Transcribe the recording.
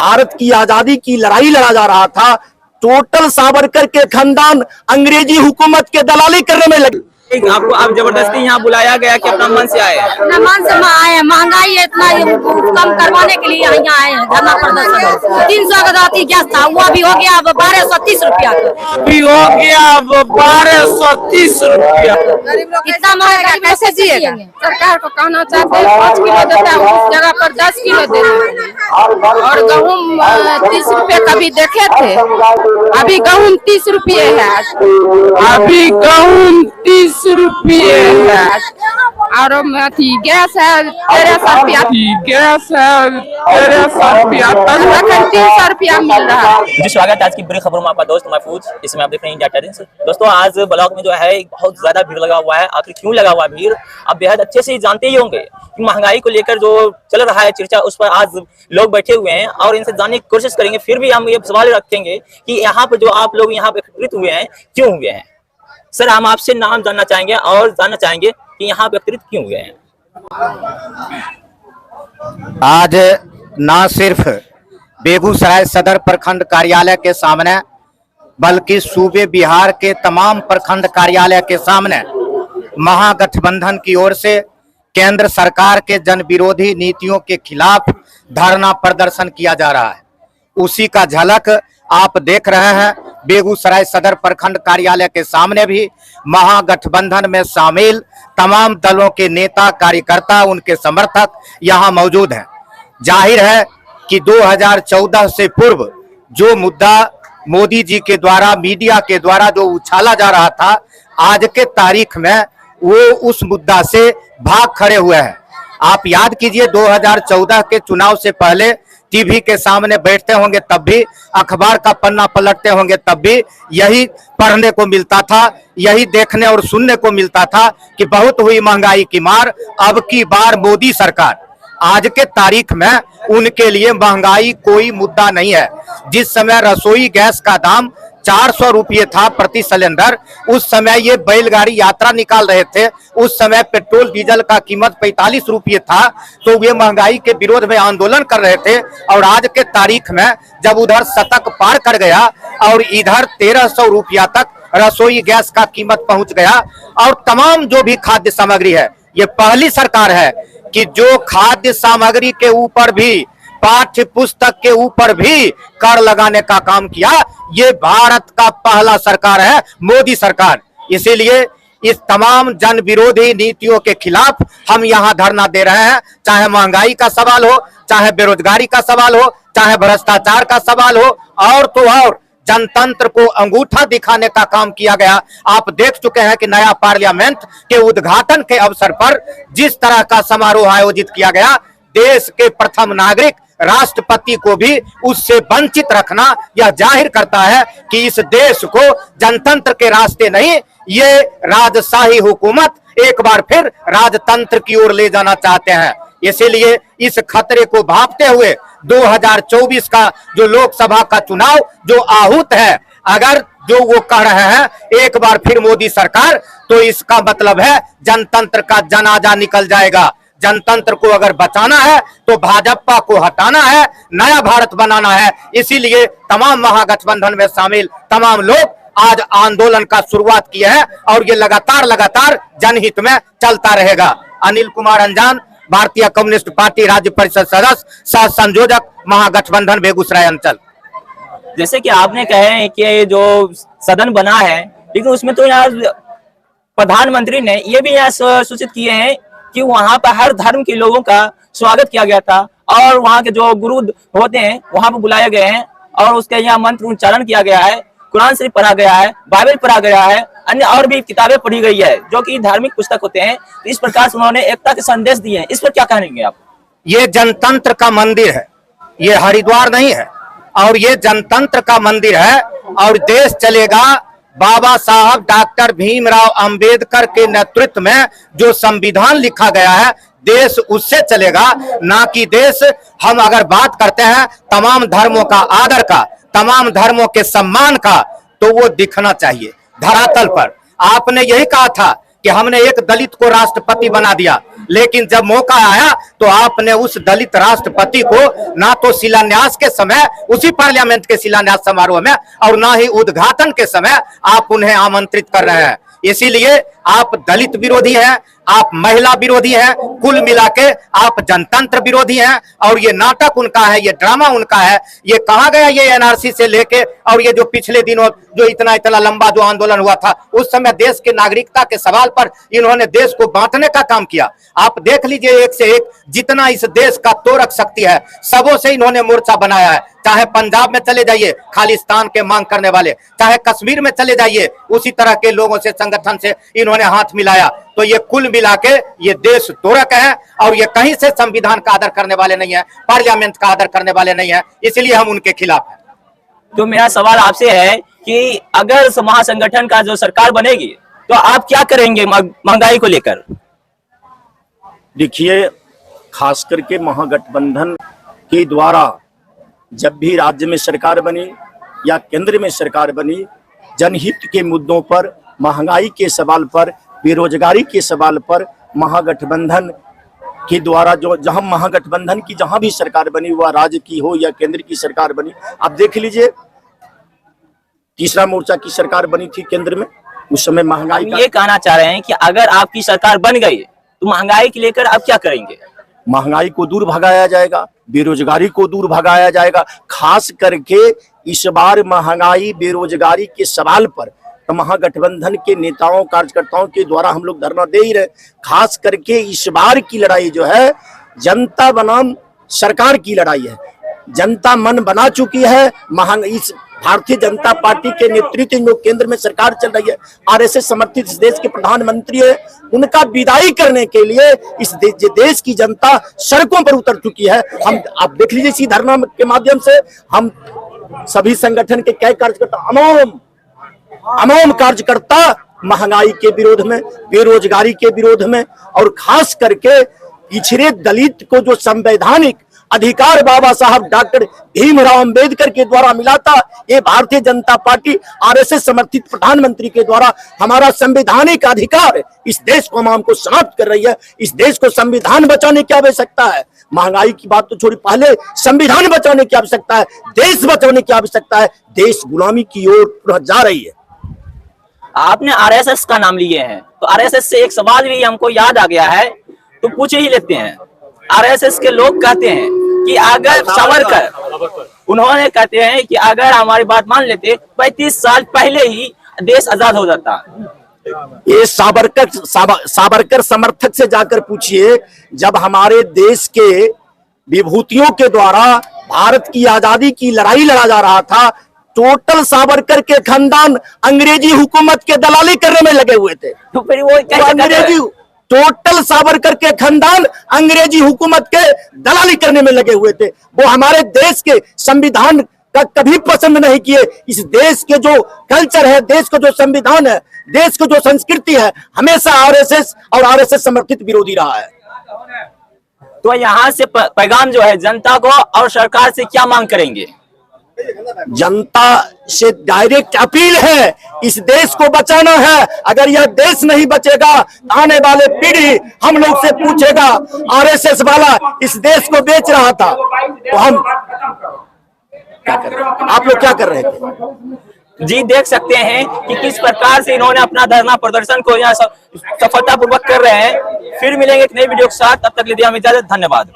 भारत की आजादी की लड़ाई लड़ा जा रहा था, टोटल सावरकर के खानदान अंग्रेजी हुकूमत के दलाली करने में लगे। आपको अब जबरदस्ती यहाँ बुलाया गया कि अपना मन से आए? अपना मन से आए हैं। महंगाई है इतना, कम करवाने के लिए यहाँ आए हैं। धरना प्रदर्शन 300 का राती गैस था, वो भी हो गया अब 1230 रुपया। अभी हो गया अब 1230 रुपया। इतना महंगा कैसे जिएगा? सरकार को कहना चाहते हैं 5 किलो देता है, उस जगह पर 10 किलो देता है। और गेहूँ 30 रुपए कभी देखे थे, अभी गेहूँ 30 रुपये है। अभी गेहूँ 30 रुपये है। और गैस है 1300 रुपया, गैस है 1300 रुपया, 300 रुपया मिल रहा है। जी स्वागत है आज की बड़ी खबरों में आपका दोस्त महफूज। इसमें आप देख रहे हैं इंडिया टाइम्स। दोस्तों आज ब्लॉग में जो है बहुत ज्यादा भीड़ लगा हुआ है। आखिर क्यों लगा हुआ है भीड़, आप बेहद अच्छे से जानते ही होंगे कि महंगाई को लेकर जो चल रहा है चर्चा, उस पर आज लोग बैठे हुए हैं और इनसे जानने की कोशिश करेंगे। फिर भी हम ये सवाल रखेंगे कि यहाँ पर जो आप लोग यहाँ पे एकत्रित हुए हैं क्यों हुए हैं। सर हम आपसे नाम जानना चाहेंगे और जानना चाहेंगे कि यहाँ पे एकत्रित क्यों हुए हैं। आज न सिर्फ बेगूसराय सदर प्रखंड कार्यालय के सामने बल्कि सूबे बिहार के तमाम प्रखंड कार्यालय के सामने महागठबंधन की ओर से केंद्र सरकार के जन विरोधी नीतियों के खिलाफ धरना प्रदर्शन किया जा रहा है। उसी का झलक आप देख रहे हैं। बेगूसराय सदर प्रखंड कार्यालय के सामने भी महागठबंधन में शामिल तमाम दलों के नेता कार्यकर्ता, उनके समर्थक यहां मौजूद हैं। जाहिर है कि 2014 से पूर्व जो मुद्दा मोदी जी के द्वारा मीडिया के द्वारा जो उछाला जा रहा था, आज के तारीख में वो उस मुद्दा से भाग खड़े हुए हैं। आप याद कीजिए 2014 के चुनाव से पहले टीवी के सामने बैठते होंगे तब भी, अखबार का पन्ना पलटते होंगे तब भी यही पढ़ने को मिलता था, यही देखने और सुनने को मिलता था कि बहुत हुई महंगाई की मार, अब की बार मोदी सरकार। आज के तारीख में उनके लिए महंगाई कोई मुद्दा नहीं है। जिस समय रसोई गैस का दाम 400 रुपये था प्रति सिलेंडर, उस समय ये बैलगाड़ी यात्रा निकाल रहे थे, उस समय पेट्रोल डीजल का कीमत 45 रुपये था, तो वे महंगाई के विरोध में आंदोलन कर रहे थे। और आज के तारीख में जब उधर शतक पार कर गया और इधर 1300 रुपया तक रसोई गैस का कीमत पहुंच गया, और तमाम जो भी खाद्य सामग्री है, ये पहली सरकार है कि जो खाद्य सामग्री के ऊपर भी, पाठ्य पुस्तक के ऊपर भी कर लगाने का काम किया। ये भारत का पहला सरकार है, मोदी सरकार। इसीलिए इस तमाम जन विरोधी नीतियों के खिलाफ हम यहाँ धरना दे रहे हैं। चाहे महंगाई का सवाल हो, चाहे बेरोजगारी का सवाल हो, चाहे भ्रष्टाचार का सवाल हो, और तो और जनतंत्र को अंगूठा दिखाने का काम किया गया। आप देख चुके हैं कि नया पार्लियामेंट के उद्घाटन के अवसर पर जिस तरह का समारोह आयोजित किया गया, देश के प्रथम नागरिक राष्ट्रपति को भी उससे वंचित रखना यह जाहिर करता है कि इस देश को जनतंत्र के रास्ते नहीं, ये राजशाही हुकूमत एक बार फिर राजतंत्र की ओर ले जाना चाहते हैं। इसीलिए इस खतरे को भांपते हुए 2024 का जो लोकसभा का चुनाव जो आहूत है, अगर जो वो कह रहे हैं एक बार फिर मोदी सरकार, तो इसका मतलब है जनतंत्र का जनाजा निकल जाएगा। जनतंत्र को अगर बचाना है तो भाजपा को हटाना है, नया भारत बनाना है। इसीलिए तमाम महागठबंधन में शामिल तमाम लोग आज आंदोलन का शुरुआत किए हैं और ये लगातार जनहित में चलता रहेगा। अनिल कुमार अंजान, भारतीय कम्युनिस्ट पार्टी राज्य परिषद सदस्य, सह संयोजक, महागठबंधन बेगूसराय अंचल। जैसे कि आपने कहे कि जो सदन बना है, लेकिन उसमें तो यार प्रधानमंत्री ने ये भी यहाँ सूचित किए हैं कि वहां पर हर धर्म के लोगों का स्वागत किया गया था और वहां के जो गुरु होते हैं वहां पर बुलाए गए हैं और उसके यहाँ मंत्र उच्चारण किया गया है, कुरान शरीफ पढ़ा गया है, बाइबल पढ़ा गया है, अन्य और भी किताबें पढ़ी गई है जो कि धार्मिक पुस्तक होते हैं। तो इस प्रकार से उन्होंने एकता के संदेश दिए हैं। इस पर क्या कहेंगे आप? ये जनतंत्र का मंदिर है, ये हरिद्वार नहीं है, और ये जनतंत्र का मंदिर है और देश चलेगा बाबा साहब डॉक्टर भीमराव अंबेडकर के नेतृत्व में जो संविधान लिखा गया है, देश उससे चलेगा, ना कि देश। हम अगर बात करते हैं तमाम धर्मों का आदर का, तमाम धर्मों के सम्मान का, तो वो दिखना चाहिए धरातल पर। आपने यही कहा था कि हमने एक दलित को राष्ट्रपति बना दिया, लेकिन जब मौका आया तो आपने उस दलित राष्ट्रपति को ना तो शिलान्यास के समय उसी पार्लियामेंट के शिलान्यास समारोह में और ना ही उद्घाटन के समय आप उन्हें आमंत्रित कर रहे हैं। इसीलिए आप दलित विरोधी हैं, आप महिला विरोधी हैं, कुल मिला के आप जनतंत्र विरोधी हैं। और ये नाटक उनका है, ये ड्रामा उनका है। ये कहा गया ये एनआरसी से लेके और ये जो पिछले दिनों जो इतना लंबा जो आंदोलन हुआ था उस समय देश के नागरिकता के सवाल पर इन्होंने देश को बांटने का काम किया। आप देख लीजिए एक से एक जितना इस देश का तोरक शक्ति है सबों से इन्होंने मोर्चा बनाया है। चाहे पंजाब में चले जाइए खालिस्तान के मांग करने वाले, चाहे कश्मीर में चले जाइए उसी तरह के लोगों से संगठन से इन्होंने हाथ मिलाया। तो ये कुल मिला के ये देश तोरक है और ये कहीं से संविधान का आदर करने वाले नहीं है, पार्लियामेंट का आदर करने वाले नहीं है, इसलिए हम उनके खिलाफ हैं। तो मेरा सवाल आपसे है कि अगर महासंगठन का जो सरकार बनेगी तो आप क्या करेंगे महंगाई को लेकर? देखिए, खास करके महागठबंधन के द्वारा जब भी राज्य में सरकार बनी या केंद्र में सरकार बनी, जनहित के मुद्दों पर, महंगाई के सवाल पर, बेरोजगारी के सवाल पर महागठबंधन के द्वारा जो जहां महागठबंधन की जहां भी सरकार बनी, वह राज्य की हो या केंद्र की सरकार बनी, आप देख लीजिए तीसरा मोर्चा की सरकार बनी थी केंद्र में, उस समय महंगाई ये कहना चाह रहे हैं कि अगर आपकी सरकार बन गई तो महंगाई को लेकर आप क्या करेंगे? महंगाई को दूर भगाया जाएगा, बेरोजगारी को दूर भगाया जाएगा। खास करके इस बार महंगाई बेरोजगारी के सवाल पर तो महागठबंधन के नेताओं कार्यकर्ताओं के द्वारा हम लोग धरना दे ही रहे। खास करके इस बार की लड़ाई जो है जनता बनाम सरकार की लड़ाई है। जनता मन बना चुकी है। इस भारतीय जनता पार्टी के नेतृत्व में केंद्र में सरकार चल रही है, आरएसएस समर्थित इस देश के प्रधानमंत्री है, उनका विदाई करने के लिए इस देश की जनता सड़कों पर उतर चुकी है। हम आप देख लीजिए इसी धरना के माध्यम से हम सभी संगठन के कई कार्यकर्ता अमोम कार्यकर्ता महंगाई के विरोध में, बेरोजगारी के विरोध में और खास करके पिछड़े दलित को जो संवैधानिक अधिकार बाबा साहब डॉक्टर भीमराव अंबेडकर के द्वारा मिला था, ये भारतीय जनता पार्टी आरएसएस समर्थित प्रधानमंत्री के द्वारा हमारा संवैधानिक अधिकार इस देश को हमको समाप्त कर रही है। इस देश को संविधान बचाने की आवश्यकता है। महंगाई की बात तो छोड़ी, पहले संविधान बचाने की आवश्यकता है, देश बचाने की आवश्यकता है। देश गुलामी की ओर जा रही है। आपने आरएसएस का नाम लिए हैं तो आरएसएस से एक सवाल भी हमको याद आ गया है, तो पूछ ही लेते हैं। आरएसएस के लोग कहते हैं कि अगर सावरकर, उन्होंने कहते हैं कि अगर हमारी बात मान लेते 35 साल पहले ही देश आजाद हो जाता। ये सावरकर समर्थक से जाकर पूछिए, जब हमारे देश के विभूतियों के द्वारा भारत की आजादी की लड़ाई लड़ा जा रहा था, टोटल सावरकर के खानदान अंग्रेजी हुकूमत के दलाली करने में लगे हुए थे। तो फिर वो अंग्रेजी टोटल सावरकर के खानदान अंग्रेजी हुकूमत के दलाली करने में लगे हुए थे। वो हमारे देश के संविधान का कभी पसंद नहीं किए। इस देश के जो कल्चर है, देश का जो संविधान है, देश की जो संस्कृति है, हमेशा आरएसएस और आरएसएस समर्थित विरोधी रहा है। तो यहाँ से पैगाम जो है जनता को और सरकार से क्या मांग करेंगे? जनता से डायरेक्ट अपील है, इस देश को बचाना है। अगर यह देश नहीं बचेगा, आने वाले पीढ़ी हम लोग से पूछेगा आरएसएस वाला इस देश को बेच रहा था, तो हम क्या कर रहे हैं? आप लोग क्या कर रहे थे? जी, देख सकते हैं कि किस प्रकार से इन्होंने अपना धरना प्रदर्शन को यहाँ सफलतापूर्वक कर रहे हैं। फिर मिलेंगे एक नई वीडियो के साथ, तब तक के लिए हमें इजाजत। धन्यवाद।